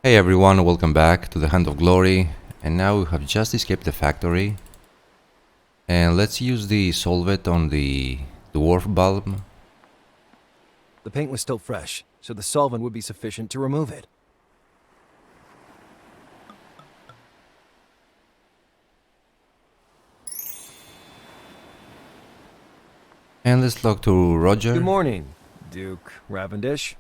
Hey everyone, welcome back to the Hand of Glory. And now we have just escaped the factory. And let's use the solvent on the dwarf bulb. The paint was still fresh, so the solvent would be sufficient to remove it. And let's talk to Roger. Good morning, Duke Ravendish.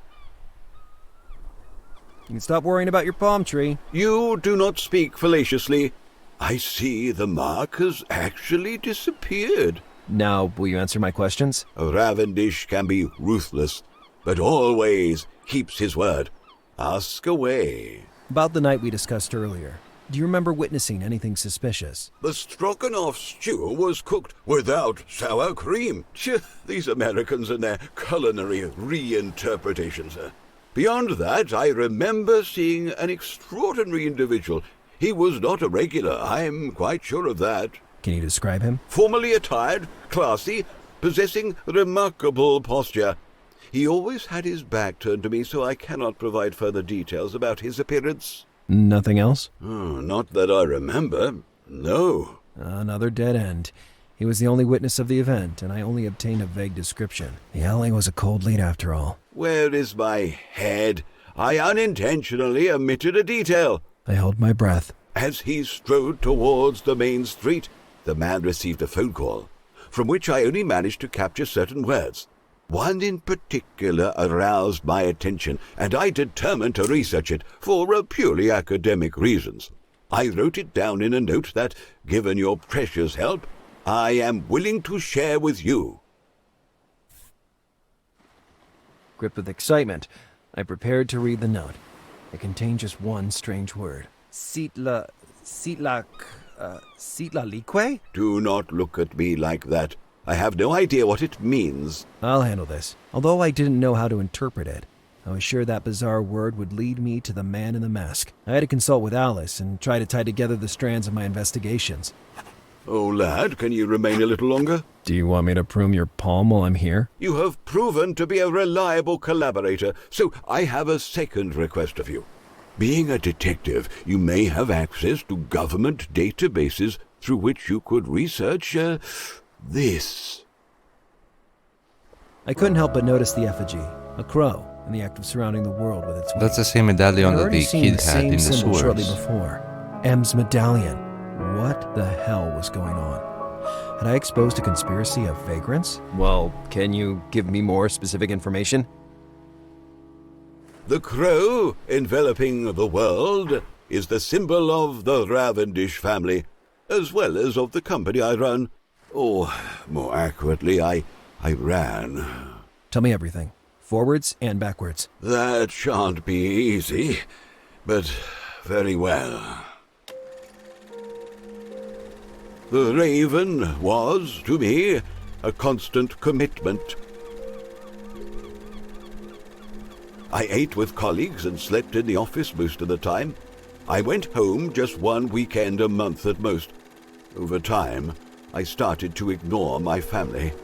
You can stop worrying about your palm tree. You do not speak fallaciously. I see the mark has actually disappeared. Now, will you answer my questions? A Ravendish can be ruthless, but always keeps his word. Ask away. About the night we discussed earlier, do you remember witnessing anything suspicious? The stroganoff stew was cooked without sour cream. These Americans and their culinary reinterpretations. Beyond that, I remember seeing an extraordinary individual. He was not a regular, I'm quite sure of that. Can you describe him? Formally attired, classy, possessing remarkable posture. He always had his back turned to me, so I cannot provide further details about his appearance. Nothing else? Not that I remember. No. Another dead end. He was the only witness of the event, and I only obtained a vague description. The alley was a cold lead after all. Where is my head? I unintentionally omitted a detail. I held my breath. As he strode towards the main street, the man received a phone call, from which I only managed to capture certain words. One in particular aroused my attention, and I determined to research it for purely academic reasons. I wrote it down in a note that, given your precious help, I am willing to share with you. Gripped with excitement, I prepared to read the note. It contained just one strange word. Sitlalikwe? Do not look at me like that. I have no idea what it means. I'll handle this. Although I didn't know how to interpret it, I was sure that bizarre word would lead me to the man in the mask. I had to consult with Alice and try to tie together the strands of my investigations. Oh, lad, can you remain a little longer? Do you want me to prune your palm while I'm here? You have proven to be a reliable collaborator, so I have a second request of you. Being a detective, you may have access to government databases through which you could research, this. I couldn't help but notice the effigy, a crow, in the act of surrounding the world with its wings. That's the same medallion I'd that already the seen kid the had same in the symbol shortly sewers. before. M's medallion. What the hell was going on? Had I exposed a conspiracy of vagrants? Well, can you give me more specific information? The crow enveloping the world is the symbol of the Ravendish family, as well as of the company I run. Or, more accurately, I ran. Tell me everything. Forwards and backwards. That shan't be easy, but very well. The Raven was, to me, a constant commitment. I ate with colleagues and slept in the office most of the time. I went home just one weekend a month at most. Over time, I started to ignore my family.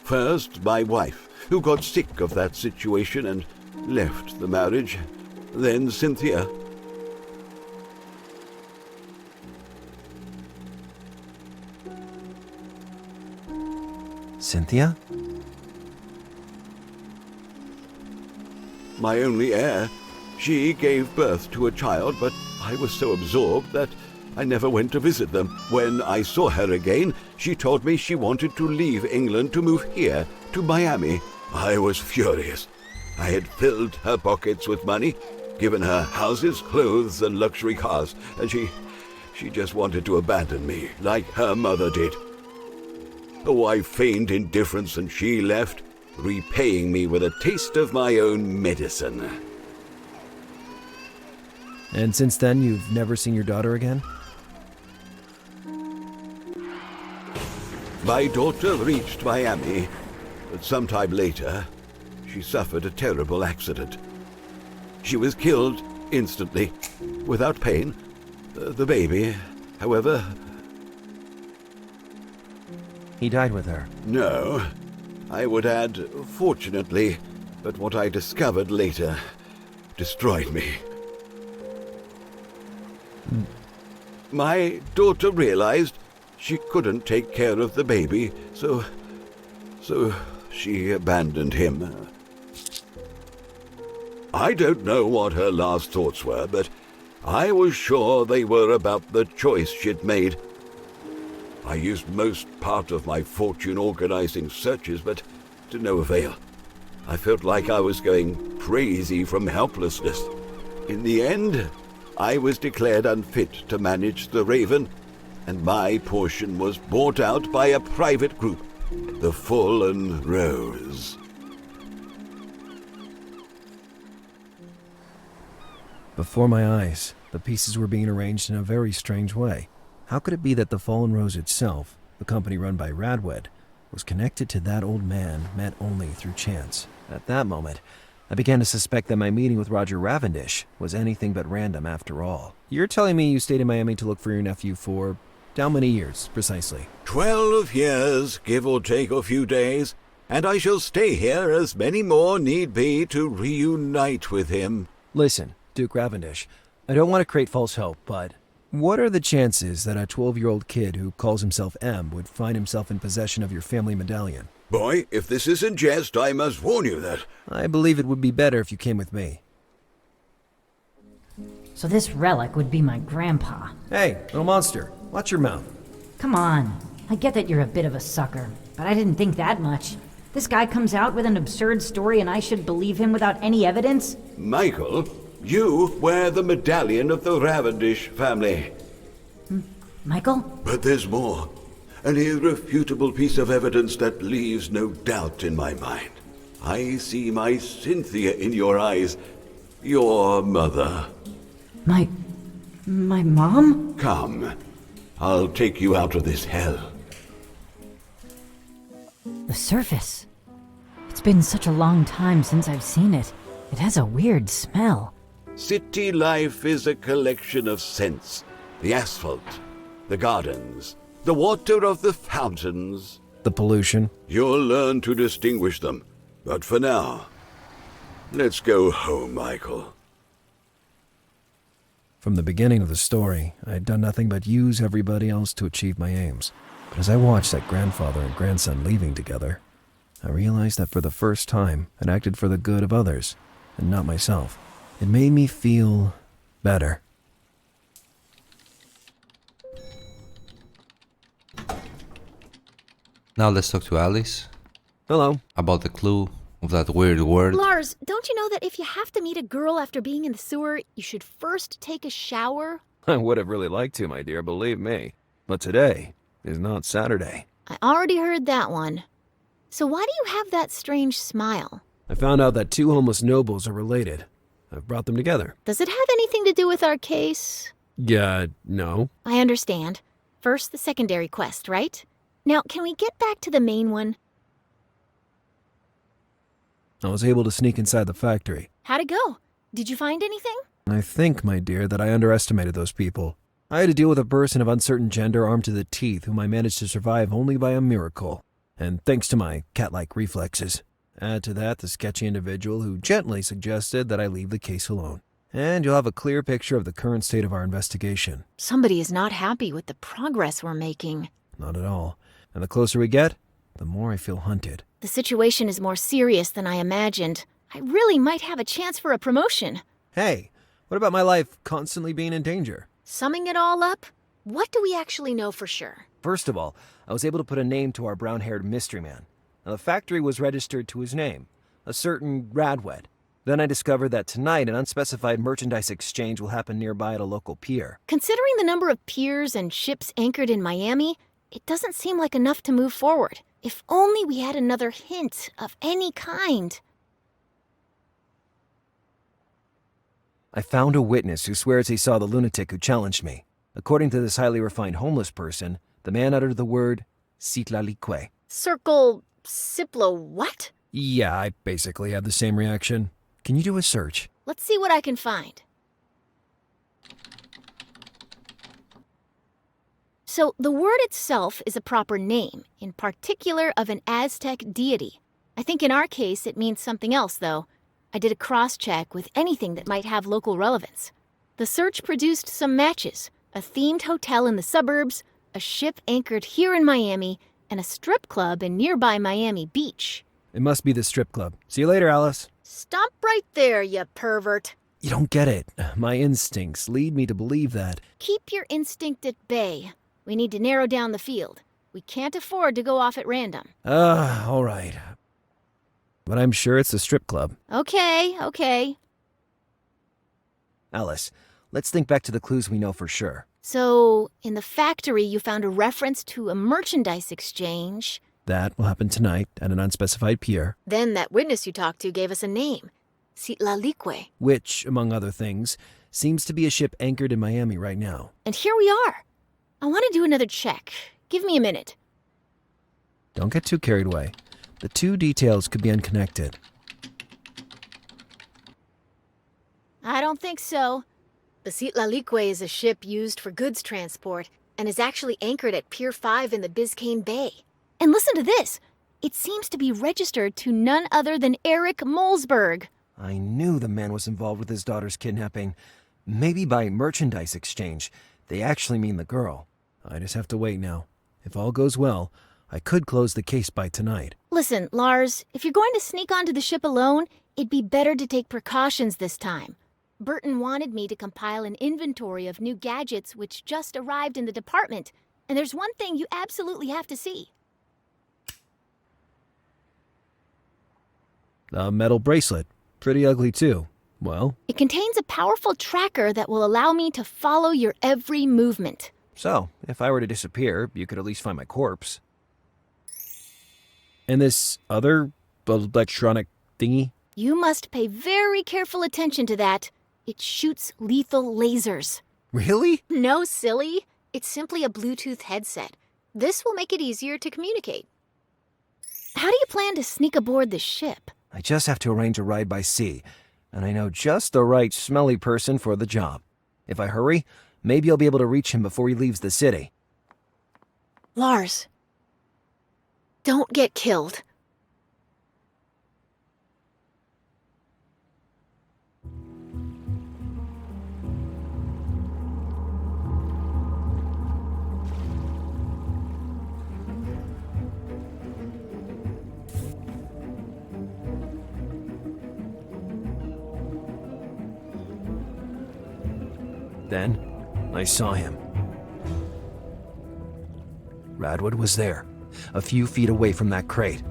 First, my wife, who got sick of that situation and left the marriage. Then Cynthia. Cynthia? My only heir. She gave birth to a child, but I was so absorbed that I never went to visit them. When I saw her again, she told me she wanted to leave England to move here, to Miami. I was furious. I had filled her pockets with money, given her houses, clothes, and luxury cars, and she just wanted to abandon me, like her mother did. Oh, I feigned indifference and she left, repaying me with a taste of my own medicine. And since then, you've never seen your daughter again? My daughter reached Miami, but sometime later, she suffered a terrible accident. She was killed instantly, without pain. The baby, however... He died with her. No, I would add, fortunately, but what I discovered later destroyed me. My daughter realized she couldn't take care of the baby, so she abandoned him. I don't know what her last thoughts were, but I was sure they were about the choice she'd made. I used most part of my fortune organizing searches, but to no avail. I felt like I was going crazy from helplessness. In the end, I was declared unfit to manage the Raven, and my portion was bought out by a private group, the Fallen Rose. Before my eyes, the pieces were being arranged in a very strange way. How could it be that the Fallen Rose itself, the company run by Radwed, was connected to that old man met only through chance? At that moment, I began to suspect that my meeting with Roger Ravendish was anything but random after all. You're telling me you stayed in Miami to look for your nephew for how many years, precisely? 12 years, give or take a few days, and I shall stay here as many more need be to reunite with him. Listen, Duke Ravendish, I don't want to create false hope, but what are the chances that a 12-year-old kid who calls himself M would find himself in possession of your family medallion? Boy, if this isn't jest, I must warn you that... I believe it would be better if you came with me. So this relic would be my grandpa. Hey, little monster, watch your mouth. Come on. I get that you're a bit of a sucker, but I didn't think that much. This guy comes out with an absurd story and I should believe him without any evidence? Michael, you wear the medallion of the Ravendish family. Michael? But there's more. An irrefutable piece of evidence that leaves no doubt in my mind. I see my Cynthia in your eyes. Your mother. My mom? Come. I'll take you out of this hell. The surface. It's been such a long time since I've seen it. It has a weird smell. City life is a collection of scents. The asphalt, the gardens, the water of the fountains. The pollution. You'll learn to distinguish them. But for now, let's go home, Michael. From the beginning of the story, I had done nothing but use everybody else to achieve my aims. But as I watched that grandfather and grandson leaving together, I realized that for the first time, I'd acted for the good of others, and not myself. It made me feel better. Now let's talk to Alice Hello. about the clue of that weird word. Lars, don't you know that if you have to meet a girl after being in the sewer, you should first take a shower? I would have really liked to, my dear, believe me. But today is not Saturday. I already heard that one. So why do you have that strange smile? I found out that two homeless nobles are related. I've brought them together. Does it have anything to do with our case? Yeah, no. I understand. First, the secondary quest, right? Now, can we get back to the main one? I was able to sneak inside the factory. How'd it go? Did you find anything? I think, my dear, that I underestimated those people. I had to deal with a person of uncertain gender armed to the teeth whom I managed to survive only by a miracle, and thanks to my cat-like reflexes. Add to that the sketchy individual who gently suggested that I leave the case alone. And you'll have a clear picture of the current state of our investigation. Somebody is not happy with the progress we're making. Not at all. And the closer we get, the more I feel hunted. The situation is more serious than I imagined. I really might have a chance for a promotion. Hey, what about my life constantly being in danger? Summing it all up, what do we actually know for sure? First of all, I was able to put a name to our brown-haired mystery man. Now, the factory was registered to his name, a certain Radwed. Then I discovered that tonight an unspecified merchandise exchange will happen nearby at a local pier. Considering the number of piers and ships anchored in Miami, it doesn't seem like enough to move forward. If only we had another hint of any kind. I found a witness who swears he saw the lunatic who challenged me. According to this highly refined homeless person, the man uttered the word Citlalique. Circle Ciplo what? Yeah, I basically had the same reaction. Can you do a search? Let's see what I can find. So, the word itself is a proper name, in particular of an Aztec deity. I think in our case it means something else, though. I did a cross-check with anything that might have local relevance. The search produced some matches. A themed hotel in the suburbs, a ship anchored here in Miami, and a strip club in nearby Miami Beach. It must be the strip club. See you later, Alice. Stop right there, you pervert. You don't get it. My instincts lead me to believe that. Keep your instinct at bay. We need to narrow down the field. We can't afford to go off at random. All right. But I'm sure it's the strip club. Okay. Alice, let's think back to the clues we know for sure. So, in the factory you found a reference to a merchandise exchange. That will happen tonight at an unspecified pier. Then that witness you talked to gave us a name. Citlalique. Which, among other things, seems to be a ship anchored in Miami right now. And here we are. I want to do another check. Give me a minute. Don't get too carried away. The two details could be unconnected. I don't think so. The Citlalique is a ship used for goods transport and is actually anchored at Pier 5 in the Biscayne Bay. And listen to this. It seems to be registered to none other than Kathrin Mulzberg. I knew the man was involved with his daughter's kidnapping. Maybe by merchandise exchange. They actually mean the girl. I just have to wait now. If all goes well, I could close the case by tonight. Listen, Lars, if you're going to sneak onto the ship alone, it'd be better to take precautions this time. Burton wanted me to compile an inventory of new gadgets which just arrived in the department, and there's one thing you absolutely have to see. A metal bracelet. Pretty ugly, too. Well? It contains a powerful tracker that will allow me to follow your every movement. So, if I were to disappear, you could at least find my corpse. And this other electronic thingy? You must pay very careful attention to that. It shoots lethal lasers. Really? No, silly. It's simply a Bluetooth headset. This will make it easier to communicate. How do you plan to sneak aboard the ship? I just have to arrange a ride by sea, and I know just the right smelly person for the job. If I hurry, maybe I'll be able to reach him before he leaves the city. Lars, don't get killed. Then, I saw him. Radwood was there, a few feet away from that crate.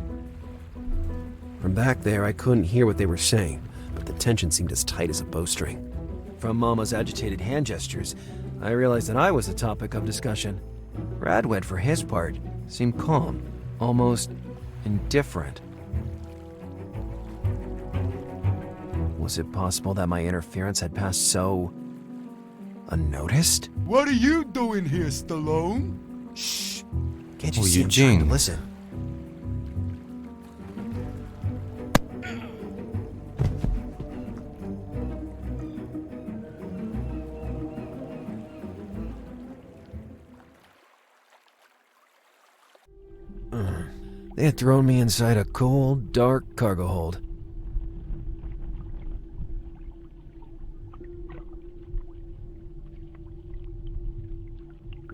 From back there, I couldn't hear what they were saying, but the tension seemed as tight as a bowstring. From Mama's agitated hand gestures, I realized that I was the topic of discussion. Radwood, for his part, seemed calm, almost indifferent. Was it possible that my interference had passed so unnoticed? What are you doing here, Stallone? Shh! Can't you Oh, see I'm trying to Eugene. listen? They had thrown me inside a cold, dark cargo hold.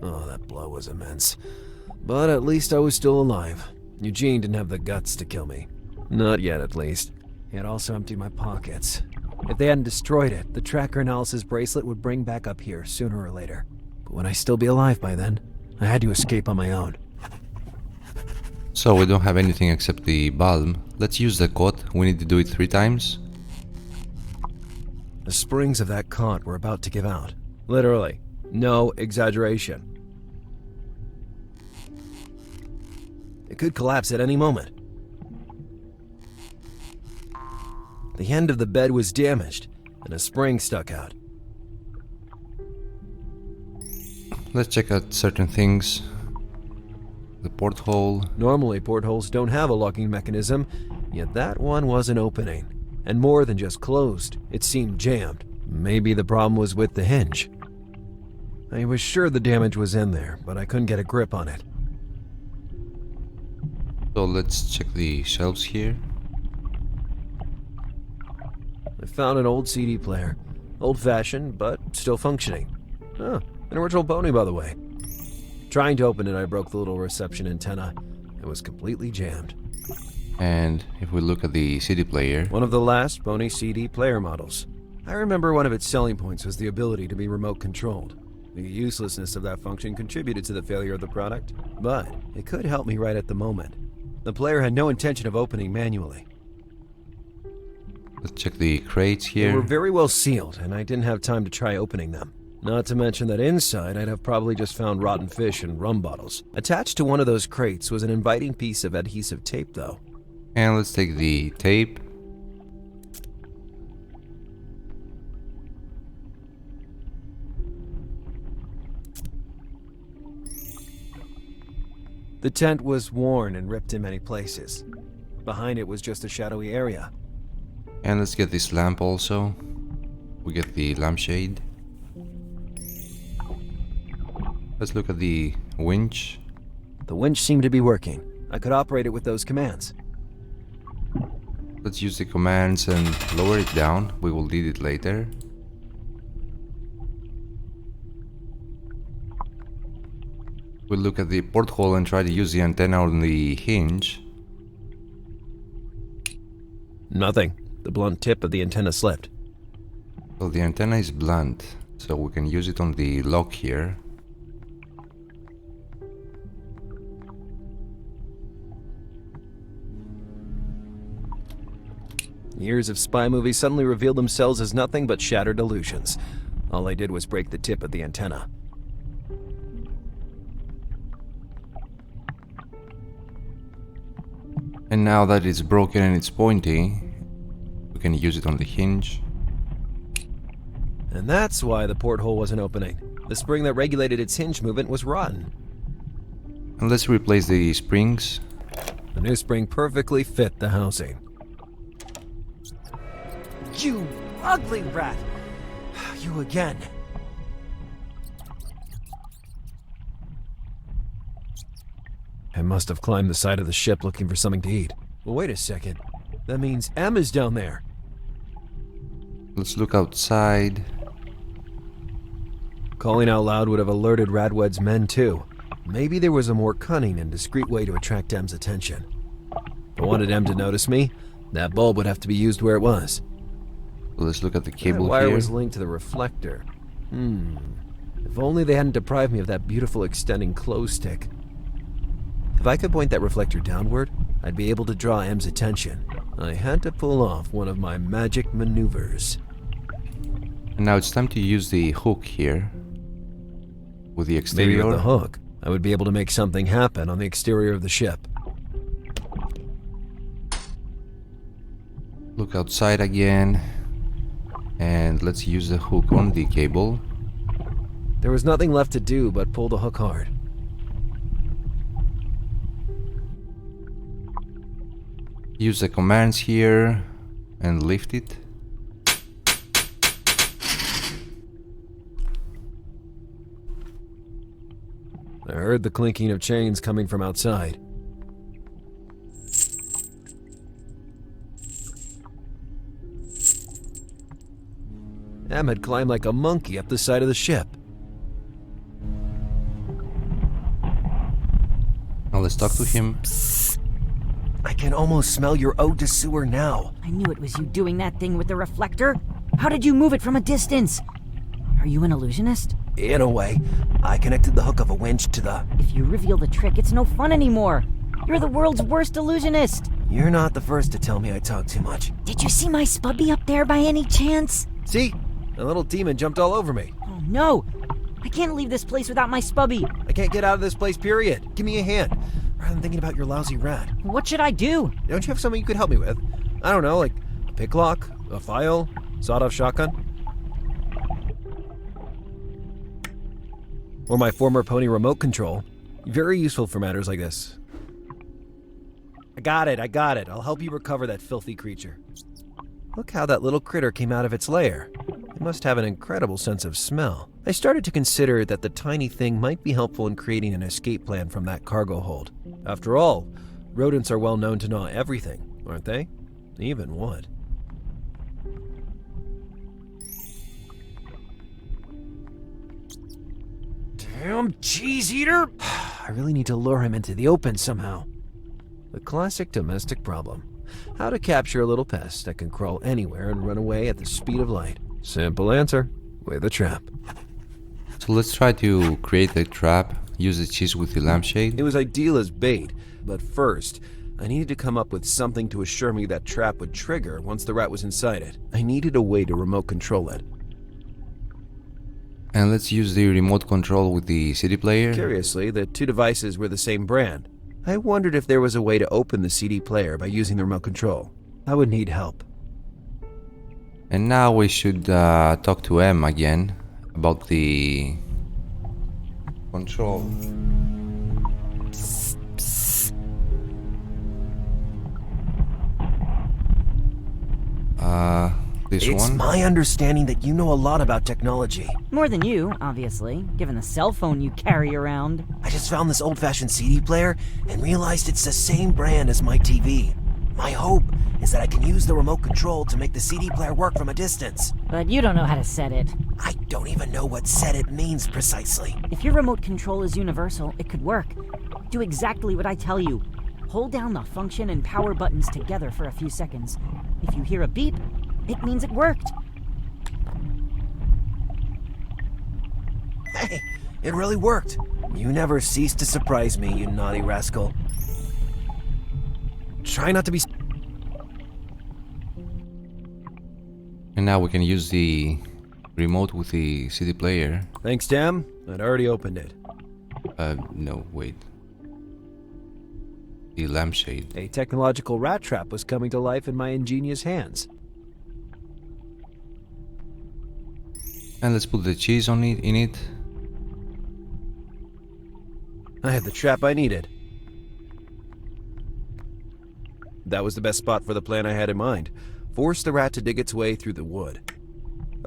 Oh, that blow was immense. But at least I was still alive. Eugene didn't have the guts to kill me. Not yet, at least. He had also emptied my pockets. If they hadn't destroyed it, the tracker analysis bracelet would bring back up here sooner or later. But would I still be alive by then? I had to escape on my own. So we don't have anything except the bulb. Let's use the cot. We need to do it 3 times. The springs of that cot were about to give out. Literally. No exaggeration. It could collapse at any moment. The end of the bed was damaged, and a spring stuck out. Let's check out certain things. The porthole. Normally, portholes don't have a locking mechanism, yet that one was an opening. And more than just closed, it seemed jammed. Maybe the problem was with the hinge. I was sure the damage was in there, but I couldn't get a grip on it. So let's check the shelves here. I found an old CD player. Old-fashioned, but still functioning. Oh, an original pony, by the way. Trying to open it, I broke the little reception antenna. It was completely jammed. And if we look at the CD player, One of the last Pony CD player models. I remember one of its selling points was the ability to be remote controlled. The uselessness of that function contributed to the failure of the product, but it could help me right at the moment. The player had no intention of opening manually. let's check the crates They here. were very well sealed, and I didn't have time to try opening them. Not to mention that inside I'd have probably just found rotten fish and rum bottles. Attached to one of those crates was an inviting piece of adhesive tape, though. And let's take the tape. The tent was worn and ripped in many places. Behind it was just a shadowy area. And let's get this lamp also. We get the lampshade. Let's look at the winch. The winch seemed to be working. I could operate it with those commands. Let's use the commands and lower it down. We will need it later. We'll look at the porthole and try to use the antenna on the hinge. Nothing. The blunt tip of the antenna slipped. So the antenna is blunt, so we can use it on the lock here. Years of spy movies suddenly revealed themselves as nothing but shattered illusions. All I did was break the tip of the antenna. And now that it's broken and it's pointy, we can use it on the hinge. And that's why the porthole wasn't opening. The spring that regulated its hinge movement was rotten. And let's replace the springs. The new spring perfectly fit the housing. You ugly rat! You again. I must have climbed the side of the ship looking for something to eat. Well, wait a second. That means M is down there. Let's look outside. Calling out loud would have alerted Radwed's men too. Maybe there was a more cunning and discreet way to attract M's attention. If I wanted M to notice me, that bulb would have to be used where it was. Let's look at the That cable wire here. was linked to the reflector. If only they hadn't deprived me of that beautiful extending clothes stick. If I could point that reflector downward, I'd be able to draw M's attention. I had to pull off one of my magic maneuvers. And now it's time to use the hook here. With the Maybe exterior. with the hook, I would be able to make something happen on the exterior of the ship. Look outside again. And let's use the hook on the cable. There was nothing left to do but pull the hook hard. Use the commands here and lift it. I heard the clinking of chains coming from outside. Em had climbed like a monkey up the side of the ship. Now let's talk to him. I can almost smell your ode to sewer now. I knew it was you doing that thing with the reflector. How did you move it from a distance? Are you an illusionist? In a way, I connected the hook of a winch to the... If you reveal the trick, it's no fun anymore. You're the world's worst illusionist. You're not the first to tell me I talk too much. Did you see my spubby up there by any chance? See? A little demon jumped all over me. Oh no! I can't leave this place without my spubby. I can't get out of this place, period. Give me a hand. Rather than thinking about your lousy rat. What should I do? Don't you have something you could help me with? I don't know, like a pick lock, a file, sawed-off shotgun? Or my former pony remote control. Very useful for matters like this. I got it. I'll help you recover that filthy creature. Look how that little critter came out of its lair. It must have an incredible sense of smell. I started to consider that the tiny thing might be helpful in creating an escape plan from that cargo hold. After all, Rodents are well known to gnaw everything, aren't they? Even wood. Damn cheese eater! I really need to lure him into the open somehow. The classic domestic problem. How to capture a little pest that can crawl anywhere and run away at the speed of light. Simple answer, with a trap. So let's try to create a trap, use the cheese with the lampshade. It was ideal as bait, but first, I needed to come up with something to assure me that trap would trigger once the rat was inside it. I needed a way to remote control it. And let's use the remote control with the CD player. Curiously, the two devices were the same brand. I wondered if there was a way to open the CD player by using the remote control. I would need help. And now we should talk to M again about the control. This It's one. my understanding that you know a lot about technology. More than you, obviously, given the cell phone you carry around. I just found this old-fashioned CD player and realized it's the same brand as my TV. My hope is that I can use the remote control to make the CD player work from a distance. But you don't know how to set it. I don't even know what set it means precisely. If your remote control is universal, it could work. Do exactly what I tell you. Hold down the function and power buttons together for a few seconds. If you hear a beep, it means it worked. Hey, it really worked. You never cease to surprise me, you naughty rascal. Try not to be... And now we can use the remote with the CD player. Thanks, Tam. I'd already opened it. No, wait. The lampshade. A technological rat trap was coming to life in my ingenious hands. And let's put the cheese on it, in it. I had the trap I needed. That was the best spot for the plan I had in mind. Force the rat to dig its way through the wood.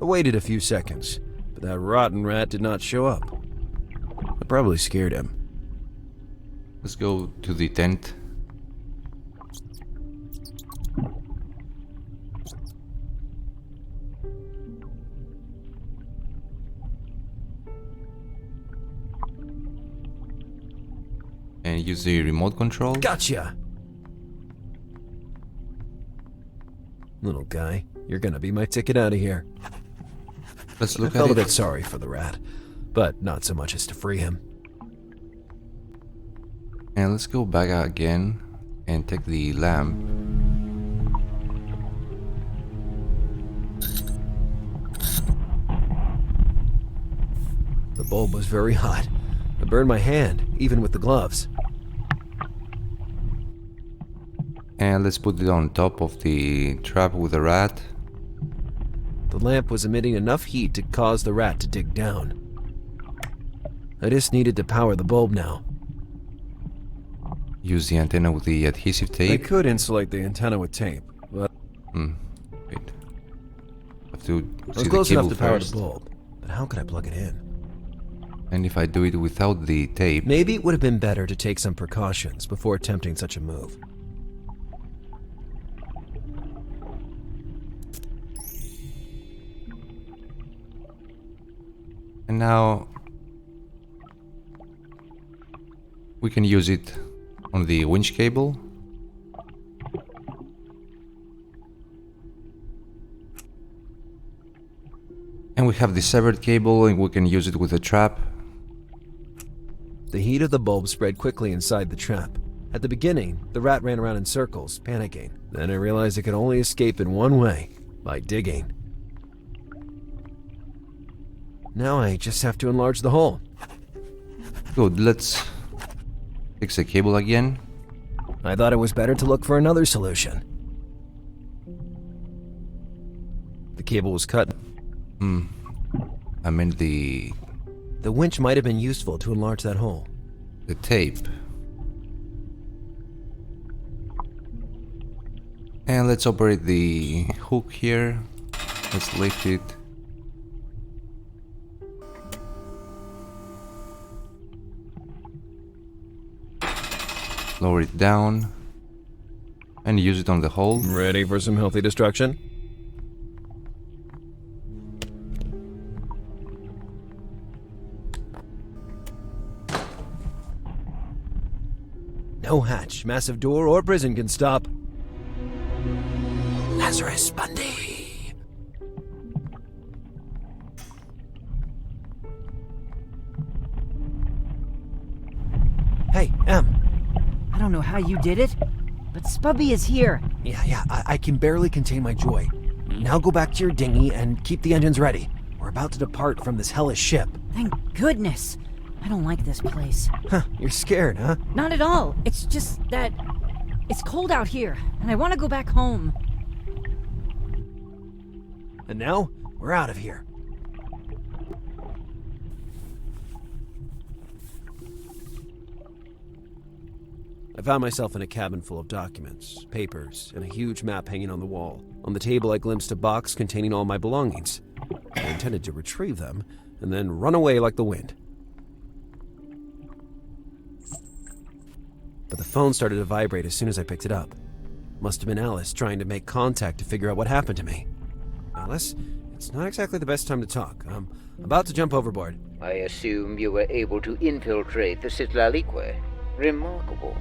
I waited a few seconds, but that rotten rat did not show up. I probably scared him. Let's go to the tent. And use the remote control. Gotcha! Little guy, you're gonna be my ticket out of here. Let's I look felt at a it. bit sorry for the rat, but not so much as to free him. And let's go back again and take the lamp. The bulb was very hot. I burned my hand, even with the gloves. And let's put it on top of the trap with the rat. The lamp was emitting enough heat to cause the rat to dig down. I just needed to power the bulb now. Use the antenna with the adhesive I tape. could insulate the antenna with tape, but Wait. Have to I was see the close cable enough to power first. the bulb. But how could I plug it in? And if I do it without the tape, Maybe it would have been better to take some precautions before attempting such a move. and now we can use it on the winch cable. And we have the severed cable and we can use it with a trap. The heat of the bulb spread quickly inside the trap. At the beginning, the rat ran around in circles, panicking. Then I realized it could only escape in one way, by digging. Now I just have to enlarge the hole. Good, let's fix the cable again. I thought it was better to look for another solution. The cable was cut. I meant the The winch might have been useful to enlarge that hole. tape. And let's operate the hook here. Let's lift it. lower it down, and use it on the hole. Ready for some healthy destruction? No hatch, massive door, or prison can stop Lazarus Bundy. Hey, Em. I don't know how you did it, but Spubby is here. Yeah, I can barely contain my joy. Now go back to your dinghy and keep the engines ready. We're about to depart from this hellish ship. Thank goodness. I don't like this place. Huh, you're scared, huh? Not at all. It's just that it's cold out here, and I want to go back home. And now, we're out of here. I found myself in a cabin full of documents, papers, and a huge map hanging on the wall. On the table, I glimpsed a box containing all my belongings. I intended to retrieve them, and then run away like the wind. But the phone started to vibrate as soon as I picked it up. Must have been Alice trying to make contact to figure out what happened to me. Alice, it's not exactly the best time to talk. I'm about to jump overboard. I assume you were able to infiltrate the Citlalique. Remarkable.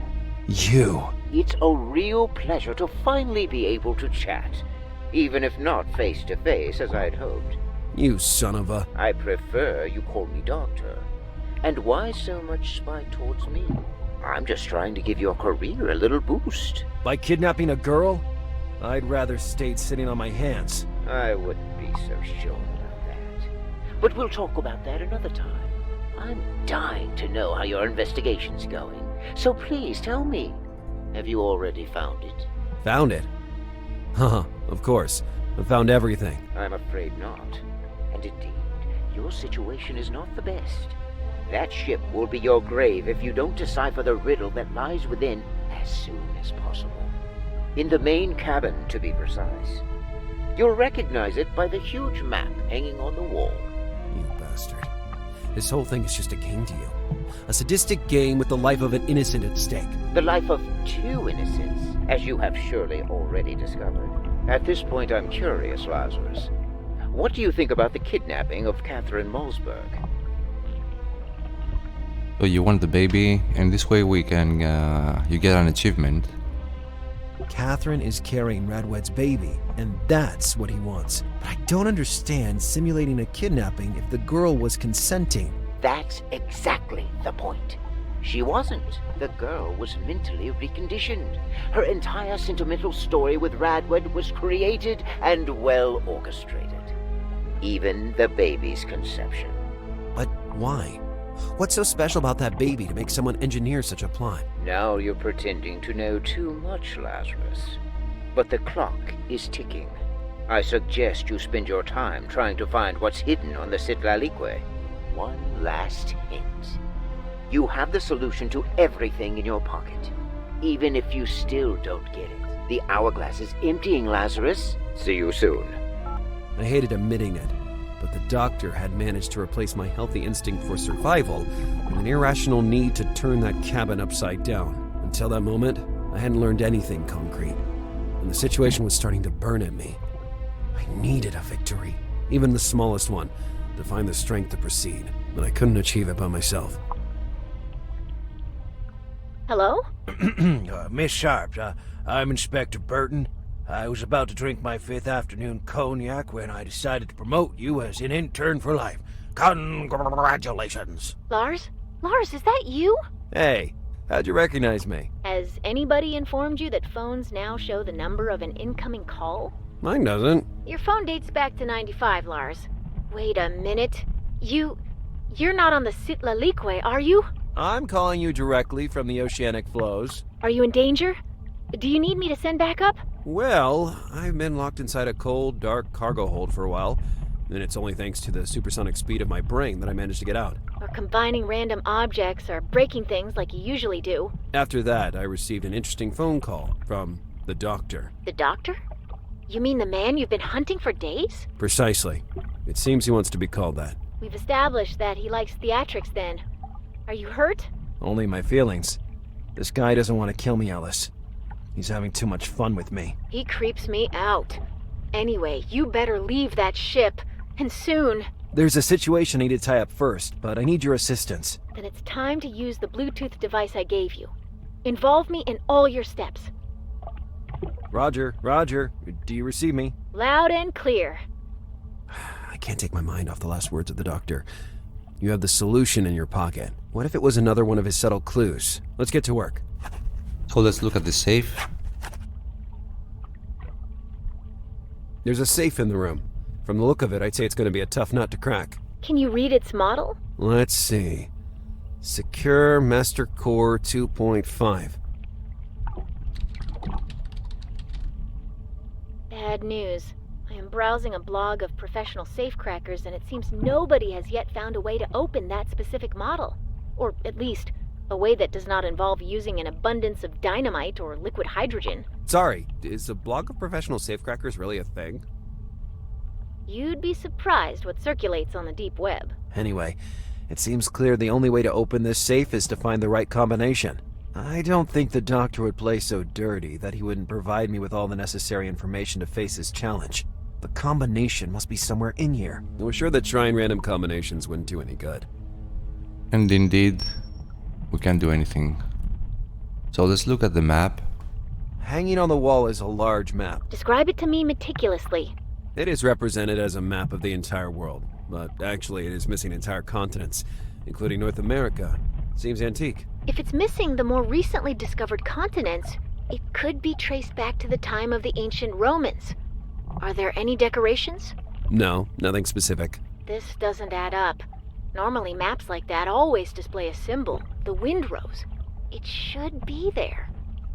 You! It's a real pleasure to finally be able to chat, even if not face to face as I'd hoped. You son of a... I prefer you call me Doctor. And why so much spite towards me? I'm just trying to give your career a little boost. By kidnapping a girl? I'd rather stayed sitting on my hands. I wouldn't be so sure about that. But we'll talk about that another time. I'm dying to know how your investigation's going. So please tell me, have you already found it? Found it? Haha, of course. I found everything. I'm afraid not. And indeed, your situation is not the best. That ship will be your grave if you don't decipher the riddle that lies within as soon as possible. In the main cabin, to be precise. You'll recognize it by the huge map hanging on the wall. You bastard. This whole thing is just a game to you. A sadistic game with the life of an innocent at stake. The life of two innocents, as you have surely already discovered. At this point, I'm curious, Lazarus. What do you think about the kidnapping of Kathrin Mulzberg? So you want the baby, and this way we can, you get an achievement. Kathrin is carrying Radwed's baby, and that's what he wants. But I don't understand simulating a kidnapping if the girl was consenting. That's exactly the point. She wasn't. The girl was mentally reconditioned. Her entire sentimental story with Radwed was created and well orchestrated. Even the baby's conception. But why? What's so special about that baby to make someone engineer such a plot? Now you're pretending to know too much, Lazarus. But the clock is ticking. I suggest you spend your time trying to find what's hidden on the Citlalique. One last hint. You have the solution to everything in your pocket. Even if you still don't get it. The hourglass is emptying, Lazarus. See you soon. I hated admitting it, but the doctor had managed to replace my healthy instinct for survival with an irrational need to turn that cabin upside down. Until that moment, I hadn't learned anything concrete, and the situation was starting to burn at me. I needed a victory, even the smallest one, to find the strength to proceed, but I couldn't achieve it by myself. Hello? Miss Sharp, I'm Inspector Burton. I was about to drink my 5th afternoon cognac when I decided to promote you as an intern for life. Congratulations. Lars? Lars, is that you? Hey, how'd you recognize me? Has anybody informed you that phones now show the number of an incoming call? Mine doesn't. Your phone dates back to 95, Lars. Wait a minute. You're not on the Citlalique, are you? I'm calling you directly from the oceanic flows. Are you in danger? Do you need me to send backup? Well, I've been locked inside a cold, dark cargo hold for a while, and it's only thanks to the supersonic speed of my brain that I managed to get out. Or combining random objects or breaking things like you usually do. After that, I received an interesting phone call from the doctor. The doctor? You mean the man you've been hunting for days? Precisely. It seems he wants to be called that. We've established that he likes theatrics then. Are you hurt? Only my feelings. This guy doesn't want to kill me, Alice. He's having too much fun with me. He creeps me out. Anyway, you better leave that ship, and soon. There's a situation I need to tie up first, but I need your assistance. Then it's time to use the Bluetooth device I gave you. Involve me in all your steps. Roger, do you receive me? Loud and clear. I can't take my mind off the last words of the doctor. You have the solution in your pocket. What if it was another one of his subtle clues? Let's get to work. So let's look at the safe. There's a safe in the room. From the look of it, I'd say it's going to be a tough nut to crack. Can you read its model? Let's see. Secure Master Core 2.5. Bad news. I am browsing a blog of professional safecrackers, and it seems nobody has yet found a way to open that specific model. Or at least, a way that does not involve using an abundance of dynamite or liquid hydrogen. Sorry, is a blog of professional safecrackers really a thing? You'd be surprised what circulates on the deep web. Anyway, it seems clear the only way to open this safe is to find the right combination. I don't think the doctor would play so dirty that he wouldn't provide me with all the necessary information to face his challenge. The combination must be somewhere in here. I was sure that trying random combinations wouldn't do any good. And indeed, we can't do anything. So let's look at the map. Hanging on the wall is a large map. Describe it to me meticulously. It is represented as a map of the entire world, but actually it is missing entire continents, including North America. Seems antique. If it's missing the more recently discovered continents, it could be traced back to the time of the ancient Romans. Are there any decorations? No, nothing specific. This doesn't add up. Normally maps like that always display a symbol, the windrose. It should be there.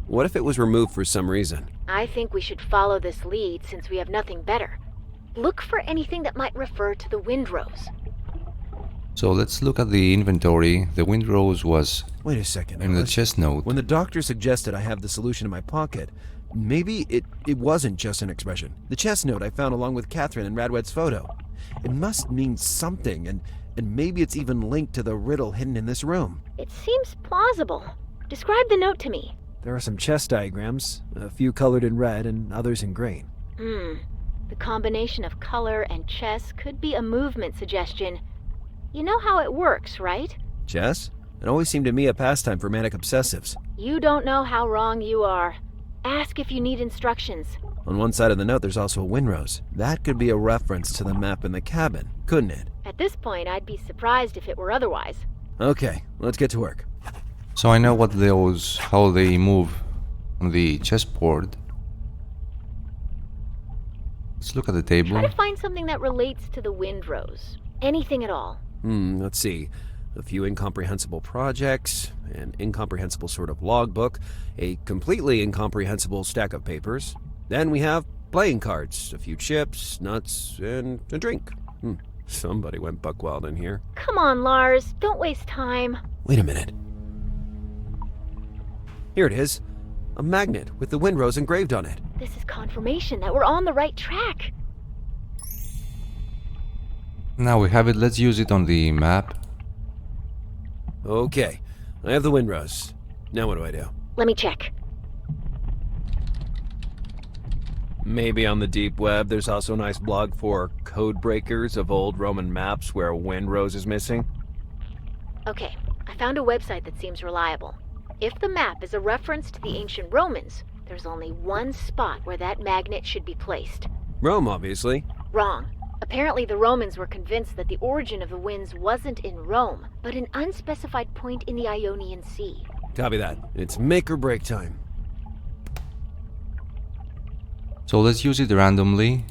What if it was removed for some reason? I think we should follow this lead since we have nothing better. Look for anything that might refer to the windrose. So let's look at the inventory. The windrose was Wait a second. in the chest note. When the doctor suggested I have the solution in my pocket, maybe it wasn't just an expression. The chest note I found along with Kathrin and Radwed's photo. It must mean something, and maybe it's even linked to the riddle hidden in this room. It seems plausible. Describe the note to me. There are some chess diagrams, a few colored in red and others in green. The combination of color and chess could be a movement suggestion. You know how it works, right? Chess? It always seemed to me a pastime for manic obsessives. You don't know how wrong you are. Ask if you need instructions. On one side of the note there's also a windrose. That could be a reference to the map in the cabin, couldn't it? At this point, I'd be surprised if it were otherwise. Okay, let's get to work. So I know how they move on the chessboard. Let's look at the table. Try to find something that relates to the windrose. Anything at all. Let's see. A few incomprehensible projects, an incomprehensible sort of logbook, a completely incomprehensible stack of papers. Then we have playing cards, a few chips, nuts, and a drink. Somebody went buck wild in here. Come on, Lars. Don't waste time. Wait a minute. Here it is. A magnet with the windrose engraved on it. This is confirmation that we're on the right track. Now we have it, let's use it on the map. Okay, I have the windrose. Now what do I do? Let me check. Maybe on the deep web there's also a nice blog for code breakers of old Roman maps where a windrose is missing. Okay, I found a website that seems reliable. If the map is a reference to the ancient Romans, there's only one spot where that magnet should be placed. Rome, obviously. Wrong. Apparently the Romans were convinced that the origin of the winds wasn't in Rome, but an unspecified point in the Ionian Sea. Copy that. It's make or break time. So let's use it randomly.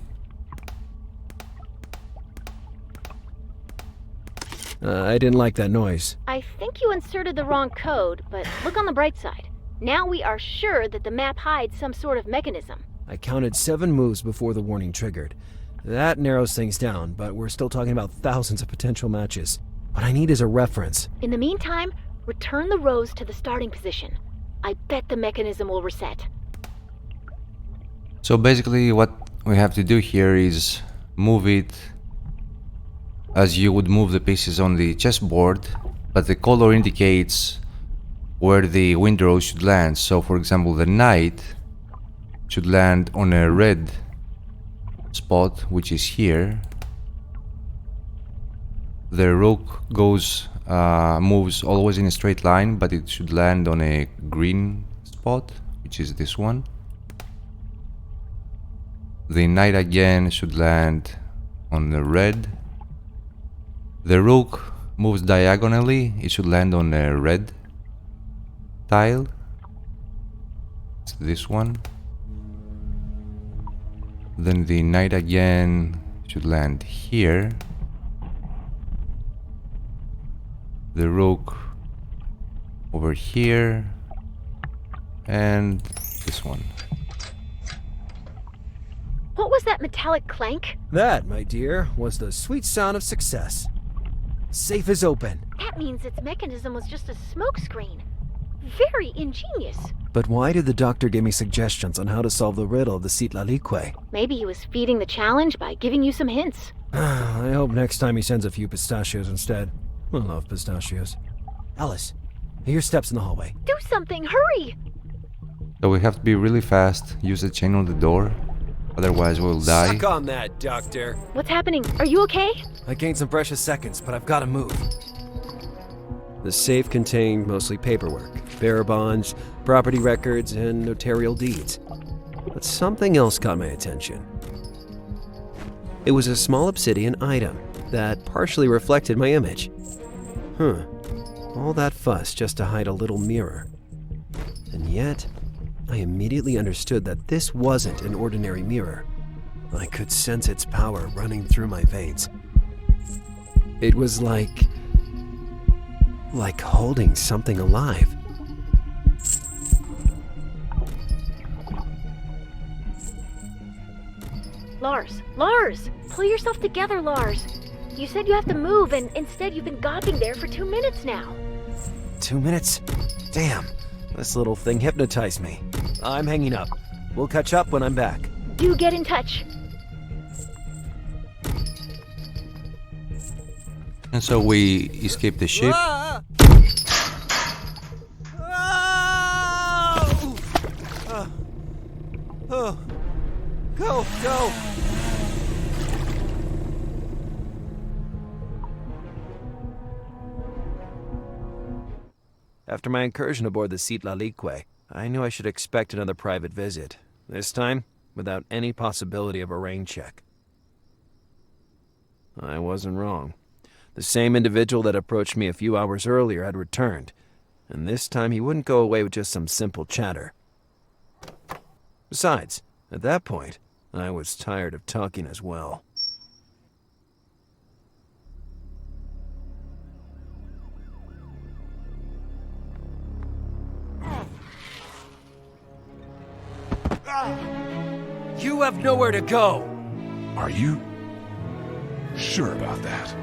I didn't like that noise. I think you inserted the wrong code, but look on the bright side. Now we are sure that the map hides some sort of mechanism. I counted 7 moves before the warning triggered. That narrows things down, but we're still talking about thousands of potential matches. What I need is a reference. In the meantime, return the rose to the starting position. I bet the mechanism will reset. So basically what we have to do here is move it as you would move the pieces on the chessboard, but the color indicates where the windrow should land. So for example, the knight should land on a red spot, which is here. The rook moves always in a straight line, but it should land on a green spot, which is this one. The knight again should land on the red. The rook moves diagonally, it should land on a red tile. It's this one. Then the knight again should land here. The rook over here. And this one. What was that metallic clank? That, my dear, was the sweet sound of success. Safe is open. That means its mechanism was just a smokescreen. Very ingenious. But why did the doctor give me suggestions on how to solve the riddle of the Sitlalikwe? Maybe he was feeding the challenge by giving you some hints. I hope next time he sends a few pistachios instead. I love pistachios. Alice, I hear steps in the hallway. Do something, hurry! So we have to be really fast, use the chain on the door, otherwise we'll die. Suck on that, doctor. What's happening? Are you okay? I gained some precious seconds, but I've got to move. The safe contained mostly paperwork, bearer bonds, property records, and notarial deeds. But something else caught my attention. It was a small obsidian item that partially reflected my image. All that fuss just to hide a little mirror. And yet, I immediately understood that this wasn't an ordinary mirror. I could sense its power running through my veins. It was like holding something alive. Lars! Pull yourself together, Lars. You said you have to move, and instead you've been gawping there for 2 minutes now. 2 minutes? Damn, this little thing hypnotized me. I'm hanging up. We'll catch up when I'm back. Do get in touch. And so we escape the ship. Go! After my incursion aboard the Sitlalikwe, I knew I should expect another private visit. This time, without any possibility of a rain check. I wasn't wrong. The same individual that approached me a few hours earlier had returned, and this time he wouldn't go away with just some simple chatter. Besides, at that point, I was tired of talking as well. You have nowhere to go! Are you sure about that?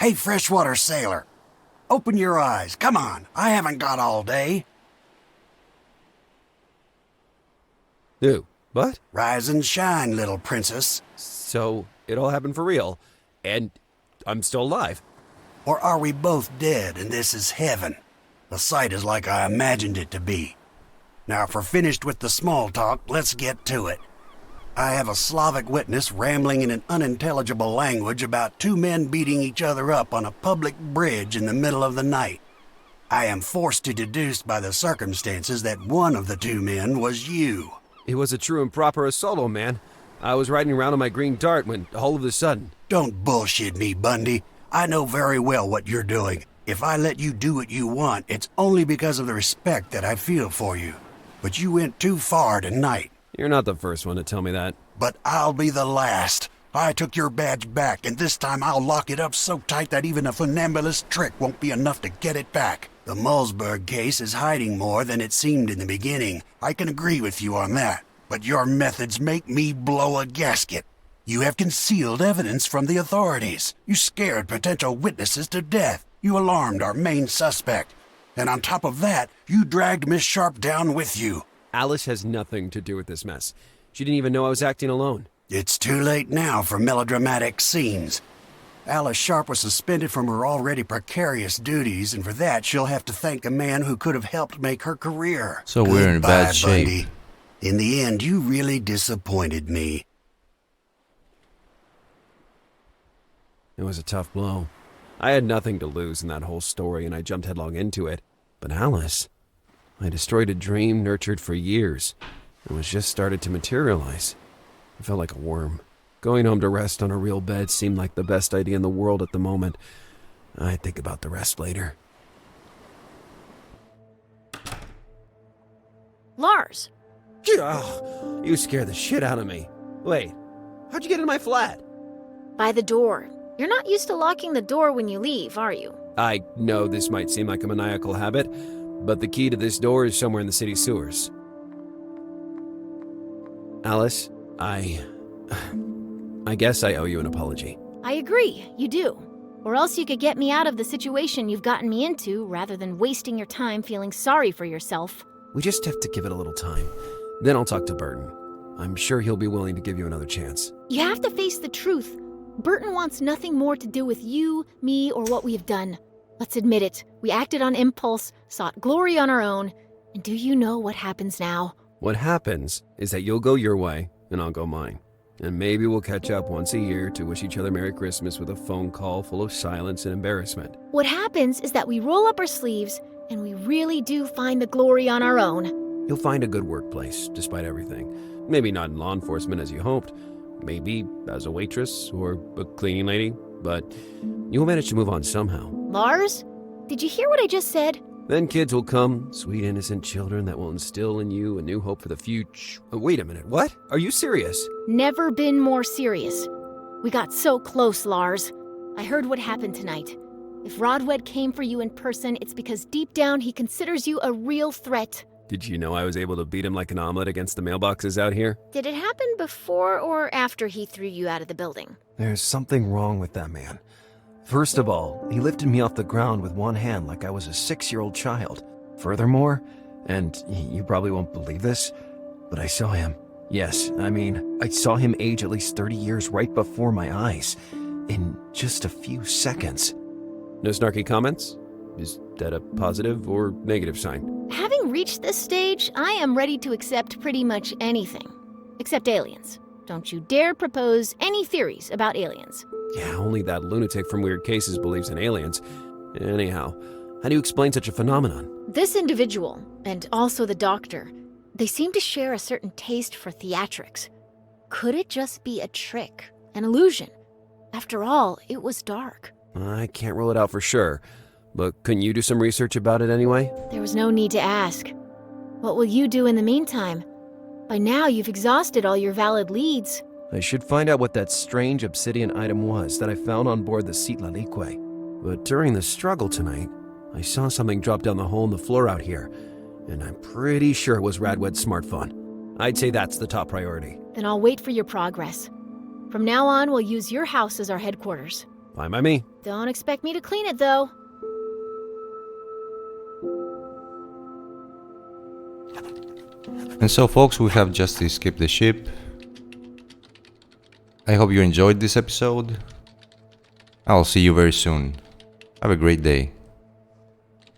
Hey, freshwater sailor. Open your eyes. Come on. I haven't got all day. What? Rise and shine, little princess. So, it all happened for real, and I'm still alive. Or are we both dead and this is heaven? The sight is like I imagined it to be. Now, if we're finished with the small talk, let's get to it. I have a Slavic witness rambling in an unintelligible language about two men beating each other up on a public bridge in the middle of the night. I am forced to deduce by the circumstances that one of the two men was you. It was a true and proper assault, old man. I was riding around on my green dart when, all of a sudden... Don't bullshit me, Bundy. I know very well what you're doing. If I let you do what you want, it's only because of the respect that I feel for you. But you went too far tonight. You're not the first one to tell me that. But I'll be the last. I took your badge back, and this time I'll lock it up so tight that even a funambulist trick won't be enough to get it back. The Mulzberg case is hiding more than it seemed in the beginning. I can agree with you on that. But your methods make me blow a gasket. You have concealed evidence from the authorities. You scared potential witnesses to death. You alarmed our main suspect. And on top of that, you dragged Miss Sharp down with you. Alice has nothing to do with this mess. She didn't even know I was acting alone. It's too late now for melodramatic scenes. Alice Sharp was suspended from her already precarious duties, and for that she'll have to thank a man who could have helped make her career. So we're in bad shape. Bundy. In the end, you really disappointed me. It was a tough blow. I had nothing to lose in that whole story, and I jumped headlong into it. But Alice, I destroyed a dream nurtured for years. It was just started to materialize. I felt like a worm. Going home to rest on a real bed seemed like the best idea in the world at the moment. I'd think about the rest later. Lars! Ugh, you scared the shit out of me. Wait, how'd you get in my flat? By the door. You're not used to locking the door when you leave, are you? I know this might seem like a maniacal habit, but the key to this door is somewhere in the city sewers. Alice, I guess I owe you an apology. I agree, you do. Or else you could get me out of the situation you've gotten me into rather than wasting your time feeling sorry for yourself. We just have to give it a little time. Then I'll talk to Burton. I'm sure he'll be willing to give you another chance. You have to face the truth. Burton wants nothing more to do with you, me, or what we have done. Let's admit it. We acted on impulse, sought glory on our own. And do you know what happens now? What happens is that you'll go your way, and I'll go mine. And maybe we'll catch up once a year to wish each other Merry Christmas with a phone call full of silence and embarrassment. What happens is that we roll up our sleeves, and we really do find the glory on our own. You'll find a good workplace, despite everything. Maybe not in law enforcement as you hoped. Maybe as a waitress or a cleaning lady. But you'll manage to move on somehow. Lars? Did you hear what I just said? Then kids will come, sweet innocent children that will instill in you a new hope for the future. Wait a minute, what? Are you serious? Never been more serious. We got so close, Lars. I heard what happened tonight. If Rodwed came for you in person, it's because deep down he considers you a real threat. Did you know I was able to beat him like an omelet against the mailboxes out here? Did it happen before or after he threw you out of the building? There's something wrong with that man. First of all, he lifted me off the ground with one hand like I was a 6-year-old child. Furthermore, and you probably won't believe this, but I saw him. Yes, I saw him age at least 30 years right before my eyes, in just a few seconds. No snarky comments? Is that a positive or negative sign? Having reached this stage, I am ready to accept pretty much anything. Except aliens. Don't you dare propose any theories about aliens. Yeah, only that lunatic from Weird Cases believes in aliens. Anyhow, how do you explain such a phenomenon? This individual, and also the doctor, they seem to share a certain taste for theatrics. Could it just be a trick, an illusion? After all, it was dark. I can't rule it out for sure, but couldn't you do some research about it anyway? There was no need to ask. What will you do in the meantime? By now, you've exhausted all your valid leads. I should find out what that strange obsidian item was that I found on board the Citlalique. But during the struggle tonight, I saw something drop down the hole in the floor out here, and I'm pretty sure it was Radwed's smartphone. I'd say that's the top priority. Then I'll wait for your progress. From now on, we'll use your house as our headquarters. Fine by me. Don't expect me to clean it, though. And so folks, we have just escaped the ship. I hope you enjoyed this episode. I'll see you very soon. Have a great day.